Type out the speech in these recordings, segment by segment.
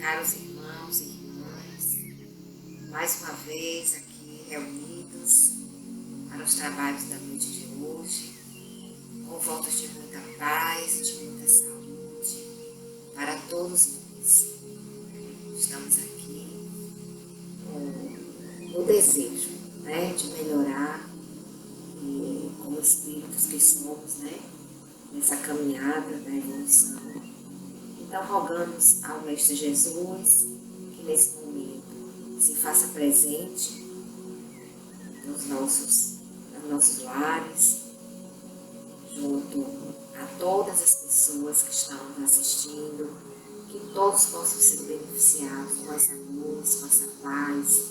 caros irmãos e irmãs, mais uma vez aqui reunidos para os trabalhos da noite de hoje, com votos de muita paz e de muita saúde para todos nós. Estamos aqui no desejo, de melhorar e como espíritos que somos, nessa caminhada da evolução. Então, rogamos ao Mestre Jesus que nesse momento se faça presente nos nossos lares, junto a todas as pessoas que estão nos assistindo, que todos possam ser beneficiados com essa luz, com essa paz,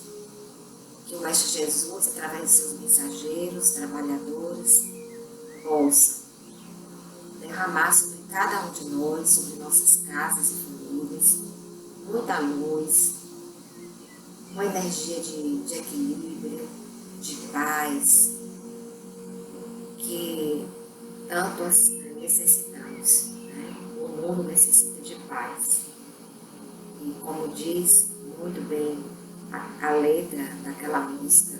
que o Mestre Jesus, através de seus mensageiros, trabalhadores, possa derramar sobre cada um de nós, sobre nossas casas e famílias, muita luz, uma energia de equilíbrio, de paz, que tanto necessitamos. O mundo necessita de paz. E como diz muito bem a letra daquela música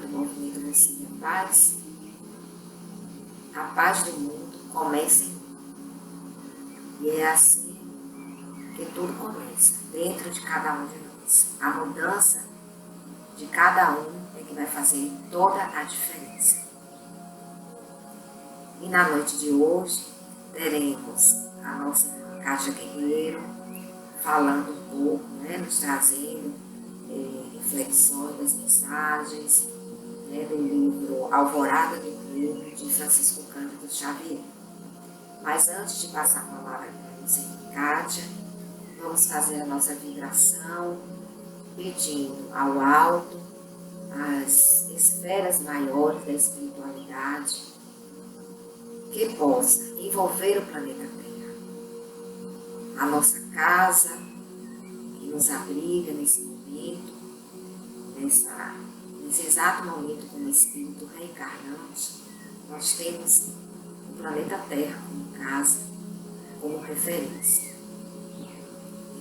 do movimento Mocinha Paz, a paz do mundo começa em mim. E é assim que tudo começa, dentro de cada um de nós. A mudança de cada um é que vai fazer toda a diferença. E na noite de hoje, teremos a nossa irmã Kátia Guerreiro falando um pouco, nos trazendo reflexões das mensagens, do livro Alvorada do Mundo, de Francisco Cândido Xavier. Mas antes de passar a palavra para a nossa irmã Kátia, vamos fazer a nossa vibração, pedindo ao alto, às esferas maiores da espiritualidade, que possa envolver o planeta Terra, a nossa casa, que nos abriga nesse momento, nesse exato momento como espírito reencarnante. Nós temos o planeta Terra como casa, como referência.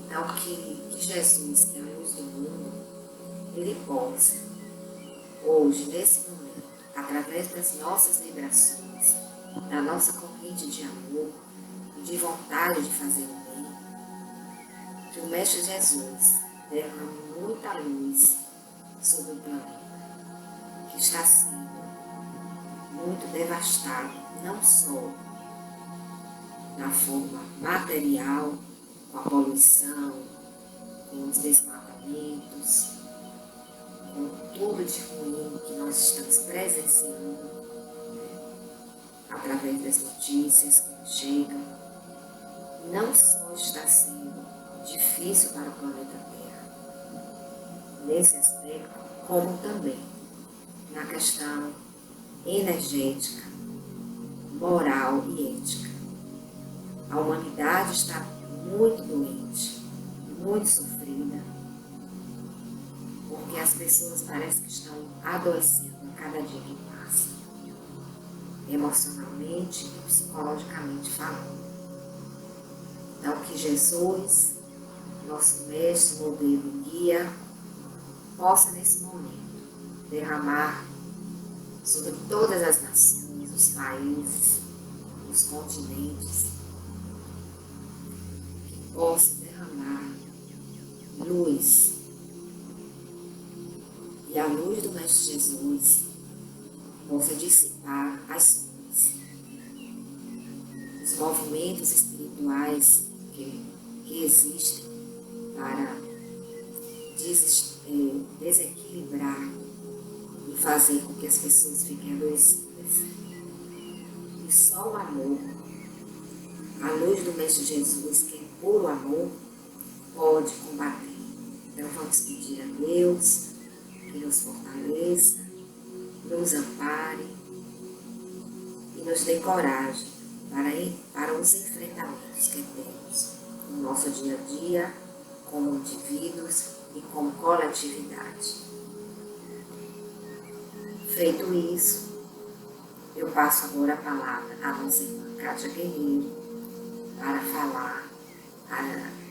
Então que Jesus, que é a luz do mundo, ele possa, hoje, nesse momento, através das nossas vibrações, da nossa corrente de amor e de vontade de fazer o bem, que o Mestre Jesus derrame muita luz sobre o planeta, que está sendo muito devastado, não só na forma material, com a poluição, com os desmatamentos, com tudo de ruim que nós estamos presenciando, através das notícias que nos chegam. Não só está sendo difícil para o planeta Terra, nesse aspecto, como também na questão energética, moral e ética. A humanidade está muito doente, muito sofrida, porque as pessoas parecem que estão adoecendo a cada dia que passa, emocionalmente e psicologicamente falando. Então, que Jesus, nosso mestre, modelo e guia, possa nesse momento derramar sobre todas as nações, os países, os continentes, que possa derramar luz. E a luz do Mestre Jesus possa dissipar as sombras, os movimentos espirituais que existem para desequilibrar e fazer com que as pessoas fiquem adoecidas. E só o amor, a luz do Mestre Jesus, que é puro amor, pode combater. Então vamos pedir a Deus que nos fortaleça, nos ampare e nos dê coragem para os enfrentamentos que temos no nosso dia a dia, como indivíduos e como coletividade. Feito isso, eu passo agora a palavra à nossa irmã Kátia Guerreiro para falar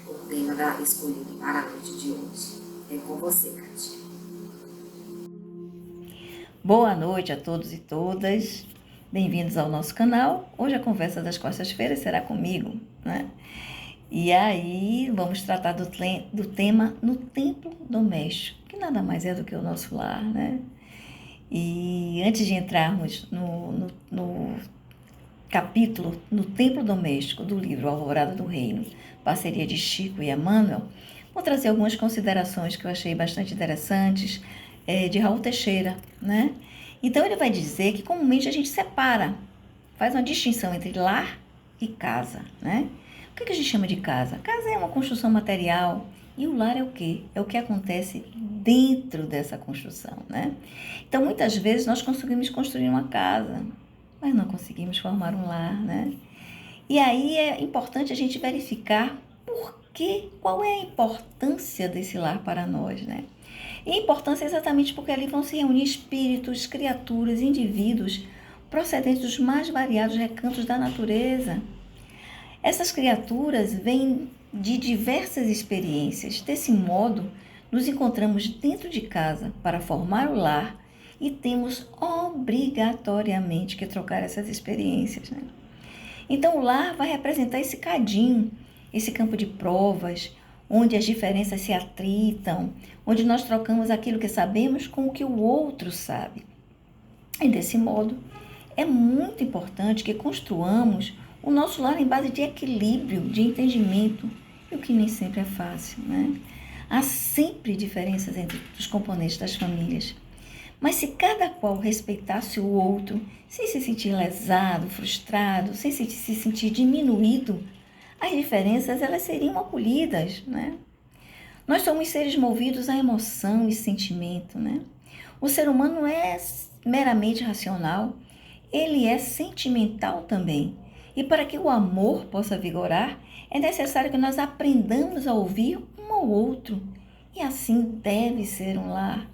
o tema tema escolhido para a noite de hoje. É com você, Kátia. Boa noite a todos e todas. Bem-vindos ao nosso canal. Hoje a conversa das quartas-feiras será comigo, né? E aí vamos tratar do tema no templo doméstico, que nada mais é do que o nosso lar, né? E antes de entrarmos no capítulo no templo doméstico do livro Alvorada do Reino, parceria de Chico e Emmanuel, vou trazer algumas considerações que eu achei bastante interessantes de Raul Teixeira, né? Então ele vai dizer que comumente a gente separa, faz uma distinção entre lar e casa, né? O que a gente chama de casa? Casa é uma construção material e o lar é o quê? É o que acontece dentro dessa construção, né? Então muitas vezes nós conseguimos construir uma casa, mas não conseguimos formar um lar, né? E aí é importante a gente verificar qual é a importância desse lar para nós, né? E a importância é exatamente porque ali vão se reunir espíritos, criaturas, indivíduos procedentes dos mais variados recantos da natureza. Essas criaturas vêm de diversas experiências. Desse modo, nos encontramos dentro de casa para formar o lar e temos obrigatoriamente que trocar essas experiências, né? Então, o lar vai representar esse cadinho, esse campo de provas, onde as diferenças se atritam, onde nós trocamos aquilo que sabemos com o que o outro sabe. E desse modo, é muito importante que construamos o nosso lar em base de equilíbrio, de entendimento, e o que nem sempre é fácil, né? Há sempre diferenças entre os componentes das famílias. Mas se cada qual respeitasse o outro, sem se sentir lesado, frustrado, sem se sentir diminuído, as diferenças elas seriam acolhidas, né? Nós somos seres movidos a emoção e sentimento, né? O ser humano não é meramente racional, ele é sentimental também. E para que o amor possa vigorar, é necessário que nós aprendamos a ouvir um ao outro. E assim deve ser um lar.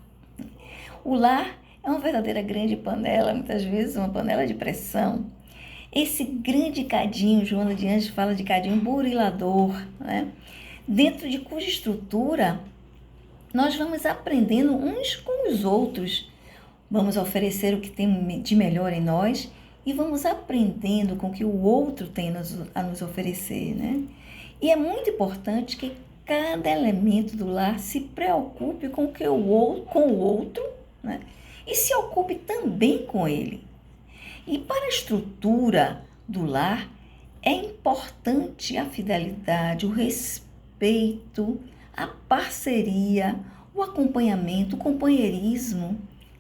O lar é uma verdadeira grande panela, muitas vezes uma panela de pressão. Esse grande cadinho, Joana de Anjos fala de cadinho burilador, né? Dentro de cuja estrutura nós vamos aprendendo uns com os outros, vamos oferecer o que tem de melhor em nós e vamos aprendendo com o que o outro tem a nos oferecer, né? E é muito importante que cada elemento do lar se preocupe com o outro, né? E se ocupe também com ele. E para a estrutura do lar, é importante a fidelidade, o respeito, a parceria, o acompanhamento, o companheirismo.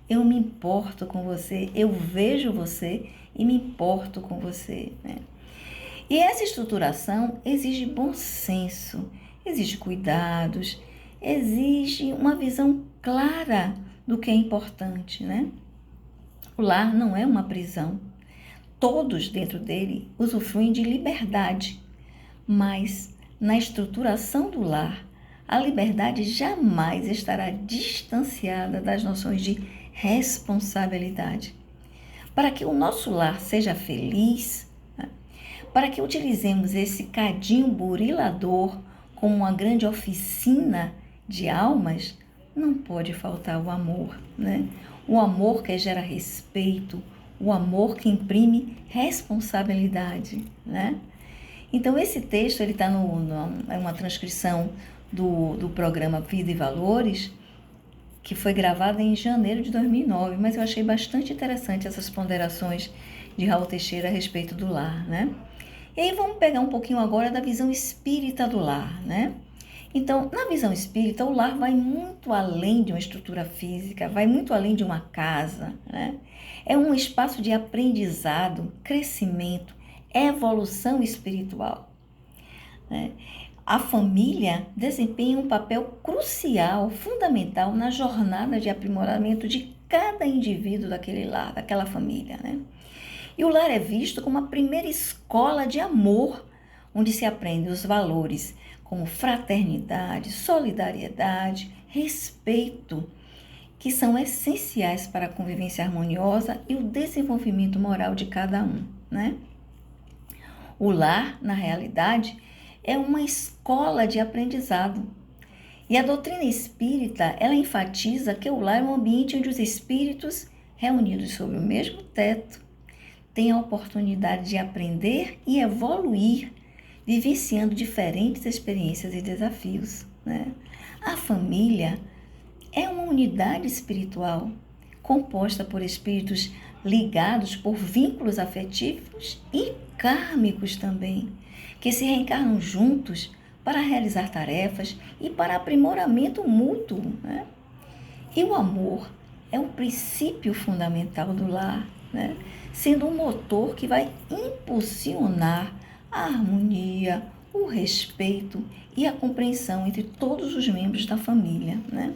Eu me importo com você, eu vejo você e me importo com você, né? E essa estruturação exige bom senso, exige cuidados, exige uma visão clara do que é importante, né? O lar não é uma prisão. Todos dentro dele usufruem de liberdade, mas na estruturação do lar, a liberdade jamais estará distanciada das noções de responsabilidade. Para que o nosso lar seja feliz, para que utilizemos esse cadinho burilador como uma grande oficina de almas, não pode faltar o amor, né? O amor que gera respeito, o amor que imprime responsabilidade, né? Então, esse texto ele está é uma transcrição do programa Vida e Valores, que foi gravado em janeiro de 2009, mas eu achei bastante interessante essas ponderações de Raul Teixeira a respeito do lar, né? E aí vamos pegar um pouquinho agora da visão espírita do lar, né? Então, na visão espírita, o lar vai muito além de uma estrutura física, vai muito além de uma casa, né? É um espaço de aprendizado, crescimento, evolução espiritual, né? A família desempenha um papel crucial, fundamental na jornada de aprimoramento de cada indivíduo daquele lar, daquela família, né? E o lar é visto como a primeira escola de amor, onde se aprende os valores como fraternidade, solidariedade, respeito, que são essenciais para a convivência harmoniosa e o desenvolvimento moral de cada um, né? O lar, na realidade, é uma escola de aprendizado. E a doutrina espírita, ela enfatiza que o lar é um ambiente onde os espíritos, reunidos sob o mesmo teto, têm a oportunidade de aprender e evoluir, vivenciando diferentes experiências e desafios, né? A família é uma unidade espiritual composta por espíritos ligados por vínculos afetivos e kármicos também, que se reencarnam juntos para realizar tarefas e para aprimoramento mútuo, né? E o amor é o princípio fundamental do lar, né? Sendo um motor que vai impulsionar a harmonia, o respeito e a compreensão entre todos os membros da família, né?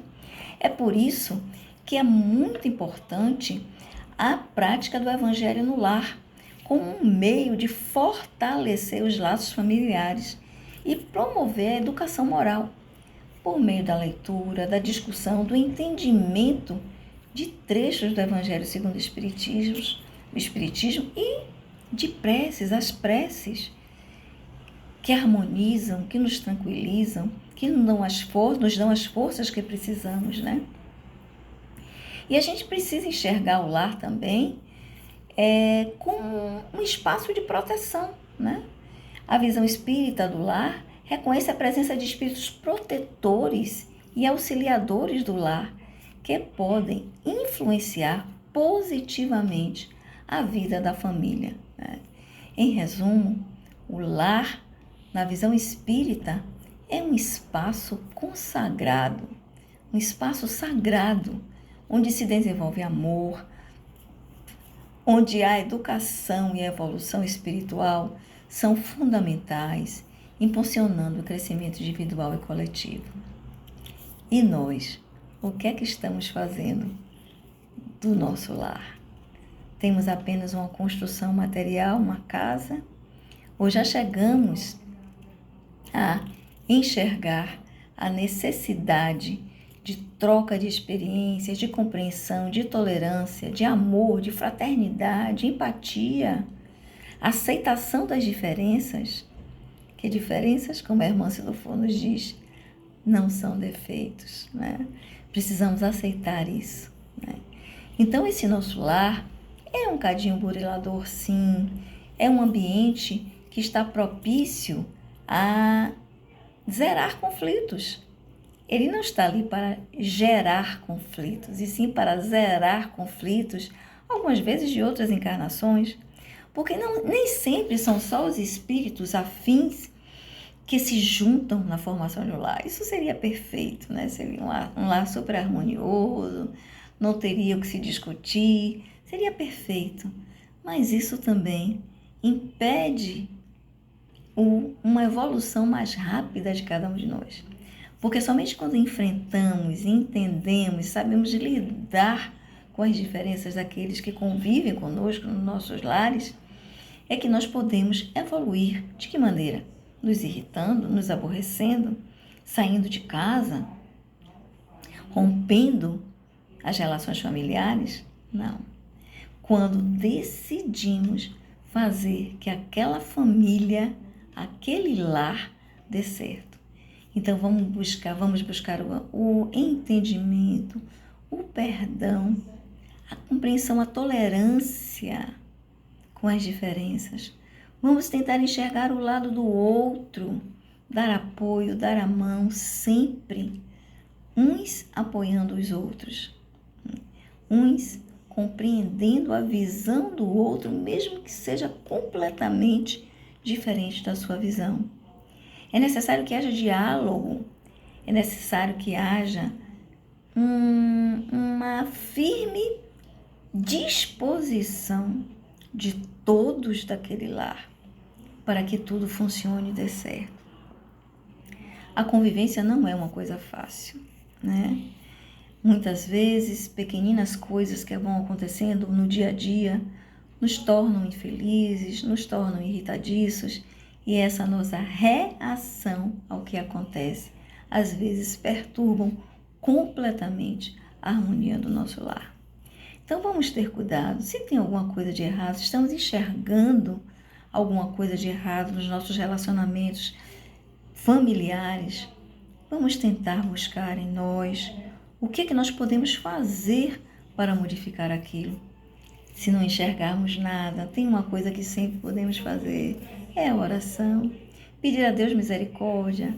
É por isso que é muito importante a prática do Evangelho no lar, como um meio de fortalecer os laços familiares e promover a educação moral, por meio da leitura, da discussão, do entendimento de trechos do Evangelho segundo o Espiritismo e de preces, as preces que harmonizam, que nos tranquilizam, que nos dão as forças que precisamos, né? E a gente precisa enxergar o lar também como um espaço de proteção, né? A visão espírita do lar reconhece a presença de espíritos protetores e auxiliadores do lar que podem influenciar positivamente a vida da família, né? Em resumo, o lar, na visão espírita, é um espaço consagrado, um espaço sagrado, onde se desenvolve amor, onde a educação e a evolução espiritual são fundamentais, impulsionando o crescimento individual e coletivo. E nós, o que é que estamos fazendo do nosso lar? Temos apenas uma construção material, uma casa? Ou já chegamos a enxergar a necessidade de troca de experiências, de compreensão, de tolerância, de amor, de fraternidade, empatia, aceitação das diferenças? Que diferenças, como a irmã Silofô nos diz, não são defeitos, né? Precisamos aceitar isso, né? Então, esse nosso lar é um cadinho burilador, sim. É um ambiente que está propício a zerar conflitos. Ele não está ali para gerar conflitos, e sim para zerar conflitos, algumas vezes de outras encarnações, porque nem sempre são só os espíritos afins que se juntam na formação de um lar. Isso seria perfeito, né? Seria um lar super harmonioso, não teria o que se discutir, seria perfeito. Mas isso também impede uma evolução mais rápida de cada um de nós. Porque somente quando enfrentamos, entendemos, sabemos lidar com as diferenças daqueles que convivem conosco nos nossos lares, é que nós podemos evoluir. De que maneira? Nos irritando, nos aborrecendo, saindo de casa, rompendo as relações familiares? Não. Quando decidimos fazer que aquela família, aquele lar dê certo. Então vamos buscar o entendimento, o perdão, a compreensão, a tolerância com as diferenças. Vamos tentar enxergar o lado do outro, dar apoio, dar a mão, sempre, uns apoiando os outros, uns compreendendo a visão do outro, mesmo que seja completamente diferente da sua visão. É necessário que haja diálogo, é necessário que haja uma firme disposição de todos daquele lar para que tudo funcione e dê certo. A convivência não é uma coisa fácil, né? Muitas vezes, pequeninas coisas que vão acontecendo no dia a dia nos tornam infelizes, nos tornam irritadiços, e essa nossa reação ao que acontece, às vezes perturbam completamente a harmonia do nosso lar. Então vamos ter cuidado. Se tem alguma coisa de errado, estamos enxergando alguma coisa de errado nos nossos relacionamentos, familiares, vamos tentar buscar em nós o que é que nós podemos fazer para modificar aquilo. Se não enxergarmos nada, tem uma coisa que sempre podemos fazer, é a oração. Pedir a Deus misericórdia,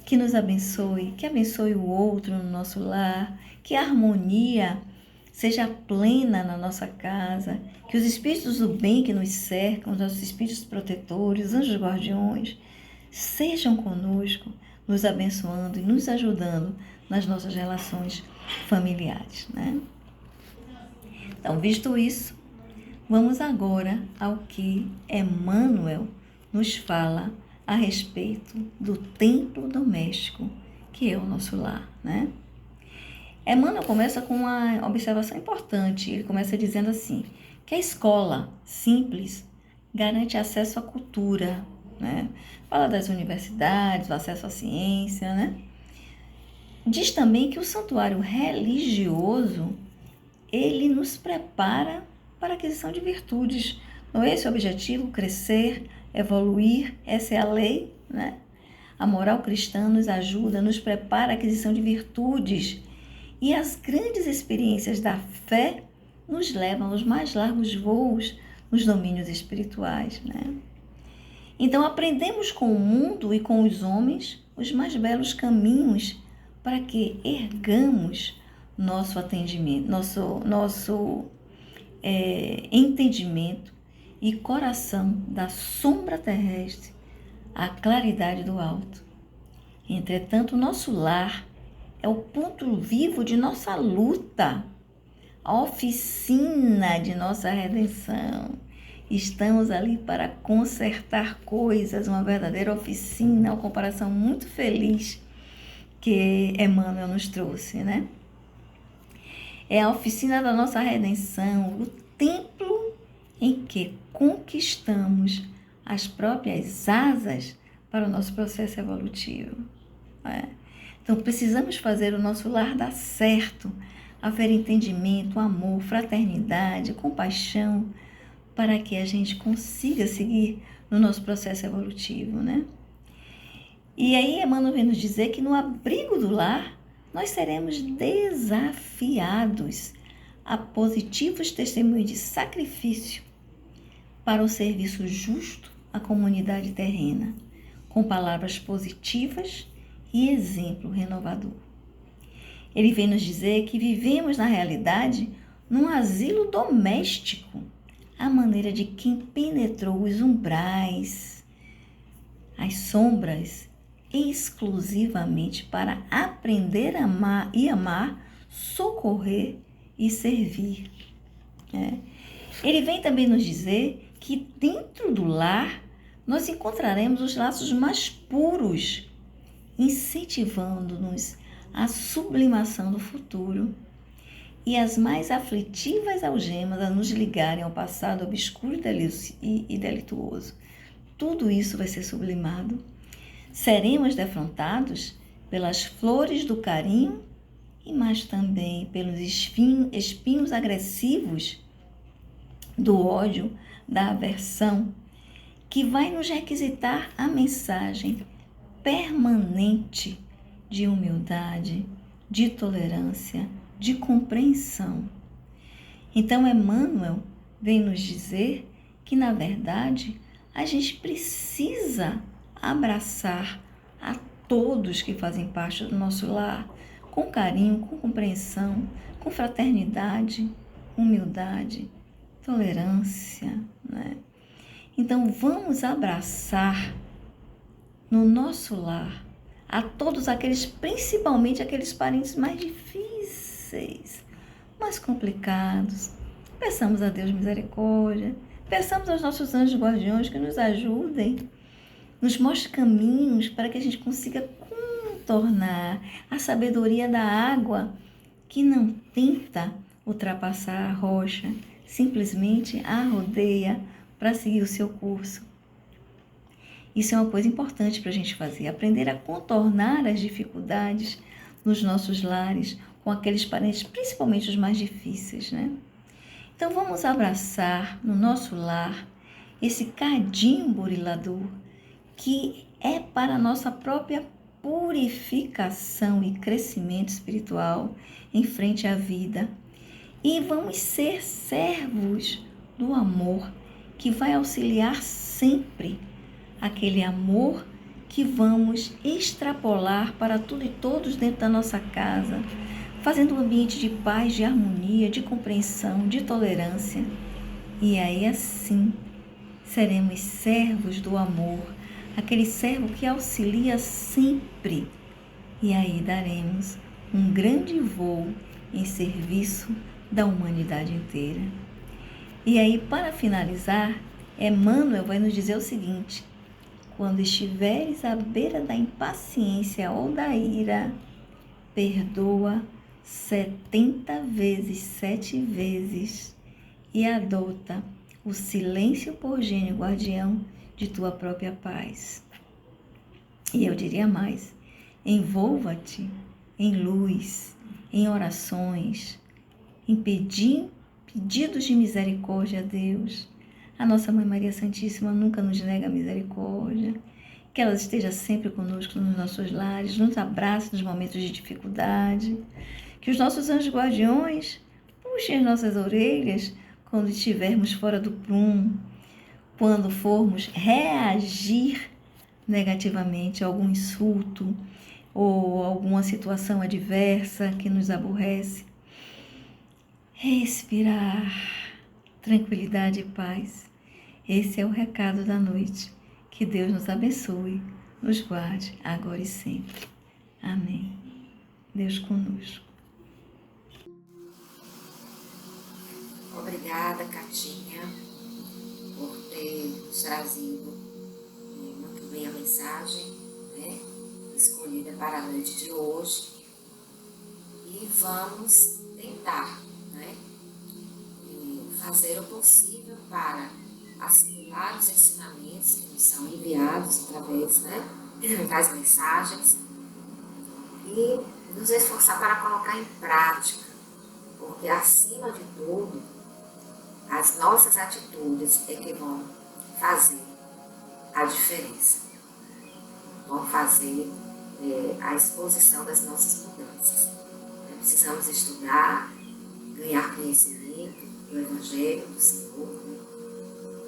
que nos abençoe, que abençoe o outro no nosso lar, que a harmonia seja plena na nossa casa, que os espíritos do bem que nos cercam, os nossos espíritos protetores, anjos guardiões, sejam conosco, nos abençoando e nos ajudando nas nossas relações familiares, né? Então, visto isso, vamos agora ao que Emmanuel nos fala a respeito do templo doméstico, que é o nosso lar, né? Emmanuel começa com uma observação importante. Ele começa dizendo assim, que a escola simples garante acesso à cultura, né? Fala das universidades, o acesso à ciência, né? Diz também que o santuário religioso, ele nos prepara para a aquisição de virtudes. Não é esse o objetivo? Crescer, evoluir, essa é a lei, né? A moral cristã nos ajuda, nos prepara a aquisição de virtudes. E as grandes experiências da fé nos levam aos mais largos voos nos domínios espirituais, né? Então, aprendemos com o mundo e com os homens os mais belos caminhos para que ergamos nosso atendimento, nosso entendimento e coração da sombra terrestre à claridade do alto. Entretanto, o nosso lar é o ponto vivo de nossa luta, a oficina de nossa redenção. Estamos ali para consertar coisas, uma verdadeira oficina, uma comparação muito feliz que Emmanuel nos trouxe, né? É a oficina da nossa redenção, o templo em que conquistamos as próprias asas para o nosso processo evolutivo, né? Então, precisamos fazer o nosso lar dar certo, haver entendimento, amor, fraternidade, compaixão, para que a gente consiga seguir no nosso processo evolutivo, né? E aí, Emmanuel vem nos dizer que no abrigo do lar, nós seremos desafiados a positivos testemunhos de sacrifício para o serviço justo à comunidade terrena, com palavras positivas e exemplo renovador. Ele vem nos dizer que vivemos na realidade num asilo doméstico, à maneira de quem penetrou os umbrais, as sombras, exclusivamente para aprender a amar e amar, socorrer e servir. Ele vem também nos dizer que dentro do lar nós encontraremos os laços mais puros, incentivando-nos à sublimação do futuro e as mais aflitivas algemas a nos ligarem ao passado obscuro e delituoso. Tudo isso vai ser sublimado. Seremos defrontados pelas flores do carinho e mais também pelos espinhos agressivos do ódio, da aversão, que vai nos requisitar a mensagem permanente de humildade, de tolerância, de compreensão. Então, Emmanuel vem nos dizer que, na verdade, a gente precisa abraçar a todos que fazem parte do nosso lar, com carinho, com compreensão, com fraternidade, humildade, tolerância, né? Então, vamos abraçar no nosso lar a todos aqueles, principalmente aqueles parentes mais difíceis, mais complicados. Peçamos a Deus misericórdia, peçamos aos nossos anjos guardiões que nos ajudem, nos mostrem caminhos para que a gente consiga contornar a sabedoria da água que não tenta ultrapassar a rocha, simplesmente a rodeia para seguir o seu curso. Isso é uma coisa importante para a gente fazer, aprender a contornar as dificuldades nos nossos lares, com aqueles parentes, principalmente os mais difíceis, né? Então, vamos abraçar no nosso lar esse cadinho burilador, que é para a nossa própria purificação e crescimento espiritual em frente à vida. E vamos ser servos do amor que vai auxiliar sempre, aquele amor que vamos extrapolar para tudo e todos dentro da nossa casa, fazendo um ambiente de paz, de harmonia, de compreensão, de tolerância. E aí assim seremos servos do amor, aquele servo que auxilia sempre. E aí daremos um grande voo em serviço da humanidade inteira. E aí, para finalizar, Emmanuel vai nos dizer o seguinte: quando estiveres à beira da impaciência ou da ira, perdoa 70 vezes, 7 vezes, e adota o silêncio por gênio guardião de tua própria paz. E eu diria mais: envolva-te em luz, em orações, em pedidos de misericórdia a Deus. A nossa Mãe Maria Santíssima nunca nos nega a misericórdia. Que ela esteja sempre conosco nos nossos lares, nos abrace nos momentos de dificuldade. Que os nossos anjos guardiões puxem as nossas orelhas quando estivermos fora do prumo, quando formos reagir negativamente a algum insulto ou alguma situação adversa que nos aborrece. Respirar, tranquilidade e paz. Esse é o recado da noite. Que Deus nos abençoe, nos guarde agora e sempre. Amém. Deus conosco. Obrigada, Catinha, por ter nos trazido muito bem a mensagem, né, escolhida para a noite de hoje. E vamos tentar, né, fazer o possível para assimilar os ensinamentos que nos são enviados através, né, das mensagens e nos esforçar para colocar em prática, porque acima de tudo, as nossas atitudes é que vão fazer a diferença, vão fazer a exposição das nossas mudanças. Precisamos estudar, ganhar conhecimento do Evangelho do Senhor,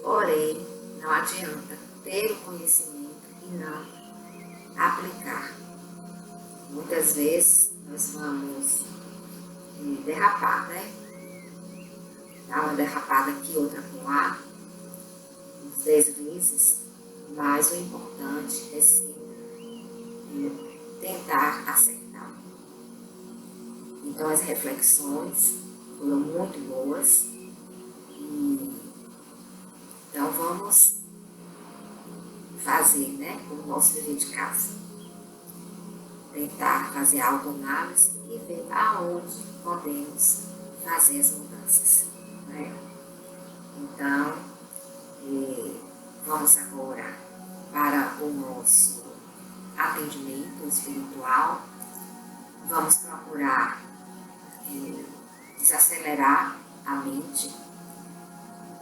porém não adianta ter o conhecimento e não aplicar. Muitas vezes nós vamos derrapar, né? Dar uma derrapada aqui, outra com lá, uns deslizes, mas o importante é sempre tentar acertar. Então as reflexões foram muito boas. Então vamos fazer, né, o nosso dever de casa. Tentar fazer a autoanálise e ver aonde podemos fazer as mudanças, né? Então, vamos agora para o nosso atendimento espiritual. Vamos procurar desacelerar a mente,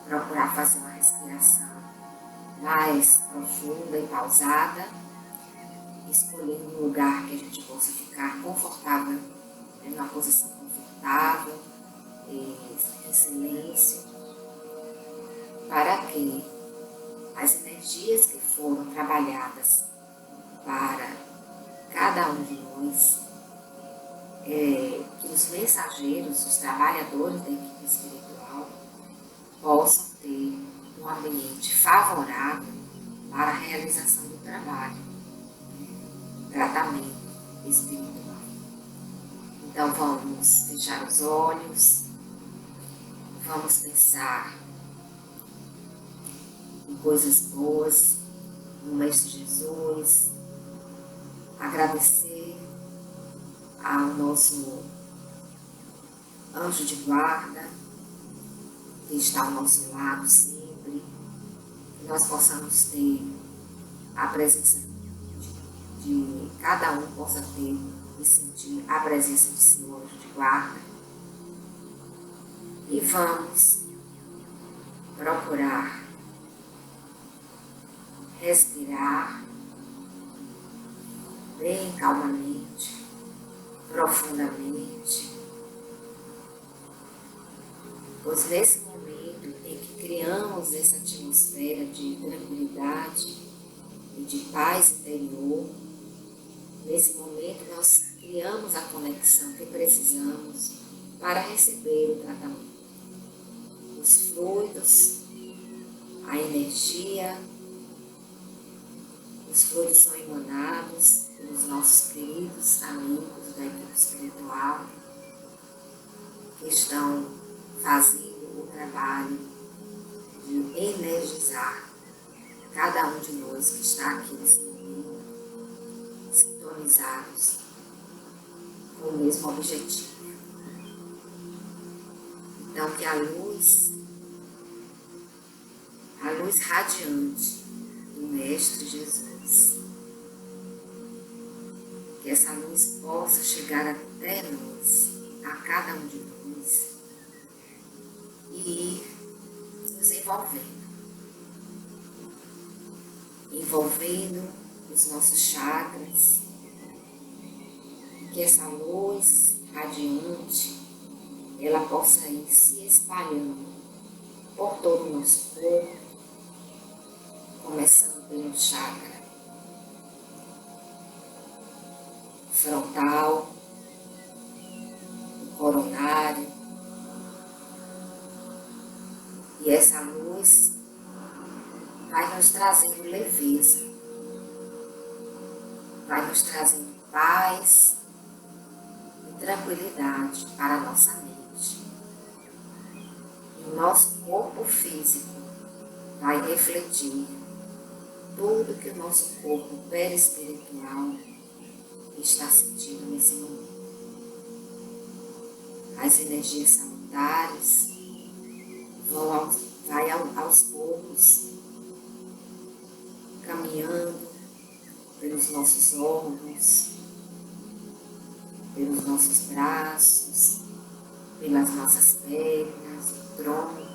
procurar fazer uma respiração mais profunda e pausada, escolher um lugar que a gente possa ficar confortável, em uma posição confortável, em silêncio, para que as energias que foram trabalhadas para cada um de nós, que os mensageiros, os trabalhadores da equipe espiritual possam ter um ambiente favorável para a realização do trabalho, tratamento espiritual. Então vamos fechar os olhos, vamos pensar em coisas boas no Mestre Jesus, agradecer ao nosso anjo de guarda, que está ao nosso lado sempre, que nós possamos ter a presença de cada um, possa ter e sentir a presença do seu anjo de guarda. E vamos procurar respirar bem calmamente, profundamente, pois nesse momento em que criamos essa atmosfera de tranquilidade e de paz interior, nesse momento nós criamos a conexão que precisamos para receber o tratamento. Os fluidos, a energia, os fluidos são emanados pelos nossos queridos amigos da equipe espiritual que estão fazendo o trabalho de energizar cada um de nós que está aqui nesse momento, sintonizados com o mesmo objetivo. Então que a luz radiante do Mestre Jesus, que essa luz possa chegar até nós, a cada um de nós, e ir nos envolvendo os nossos chakras, que essa luz radiante ela possa ir se espalhando por todo o nosso corpo, começando pelo chakra frontal, o coronário, e essa luz vai nos trazendo leveza, vai nos trazendo paz e tranquilidade para a nossa mente. E o nosso corpo físico vai refletir tudo que o nosso corpo perispiritual está sentindo nesse momento. As energias salutares vai aos poucos caminhando pelos nossos órgãos, pelos nossos braços, pelas nossas pernas, o tronco.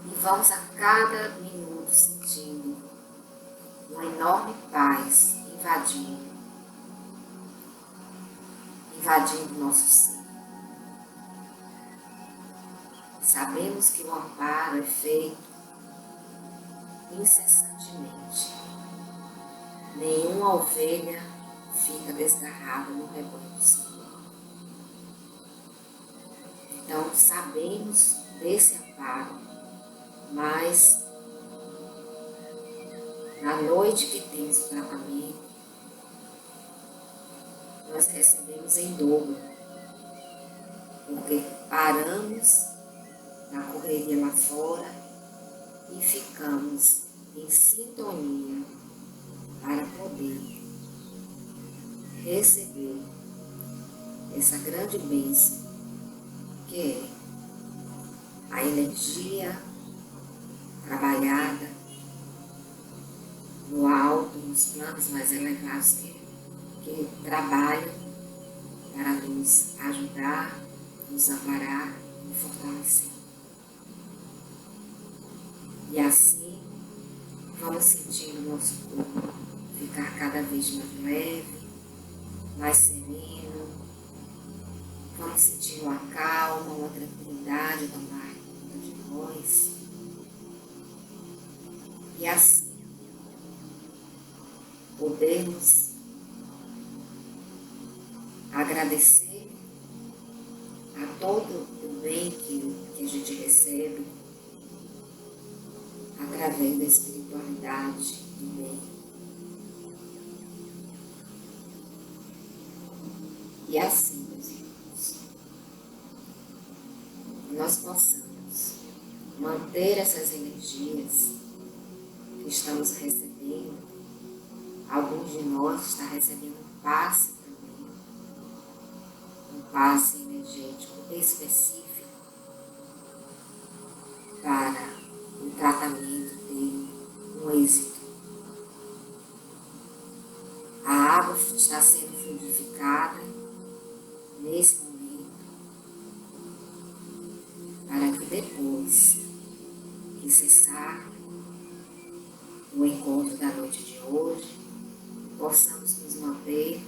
E vamos a cada minuto sentindo uma enorme paz invadindo o nosso ser. Sabemos que o amparo é feito incessantemente. Nenhuma ovelha fica desgarrada no rebanho do Senhor. Então sabemos desse amparo, mas na noite que temos o tratamento, nós recebemos em dobro, porque paramos na correria lá fora e ficamos em sintonia para poder receber essa grande bênção que é a energia trabalhada no alto, nos planos mais elevados que trabalham para nos ajudar, nos amparar e fortalecer. E assim vamos sentindo o nosso corpo ficar cada vez mais leve, mais sereno. Vamos sentindo uma calma, uma tranquilidade tomar conta de nós. E assim podemos agradecer a todo o bem que a gente recebe através da espiritualidade do bem. E assim, meus irmãos, nós possamos manter essas energias que estamos recebendo. Alguns de nós estão recebendo um passe também, um passe energético específico para o tratamento ter um êxito. A água está sendo fluidificada nesse momento para que depois que cessar o encontro da noite de hoje, possamos nos manter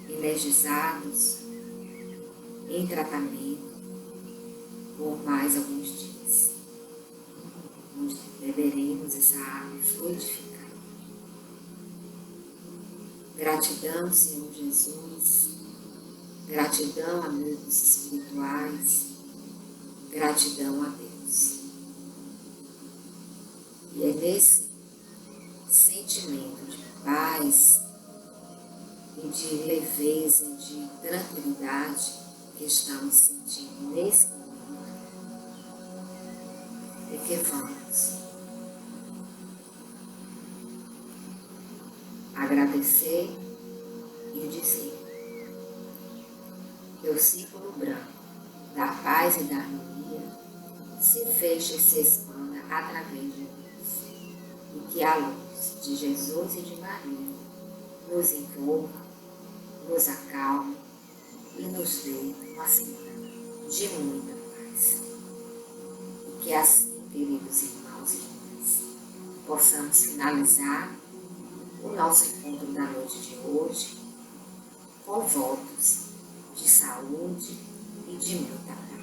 energizados em tratamento por mais alguns dias, onde beberemos essa água fluidificada. Gratidão, Senhor Jesus, gratidão, amigos espirituais, gratidão a Deus. E é nesse sentimento de paz e de leveza e de tranquilidade que estamos sentindo nesse momento, é que vamos agradecer e dizer que o círculo branco da paz e da harmonia se feche e se expanda através de nós, e que a luz de Jesus e de Maria nos envolva, nos acalme e nos dê uma semana de muita paz. E que assim, queridos irmãos e irmãs, possamos finalizar o nosso encontro da noite de hoje com votos de saúde e de muita paz.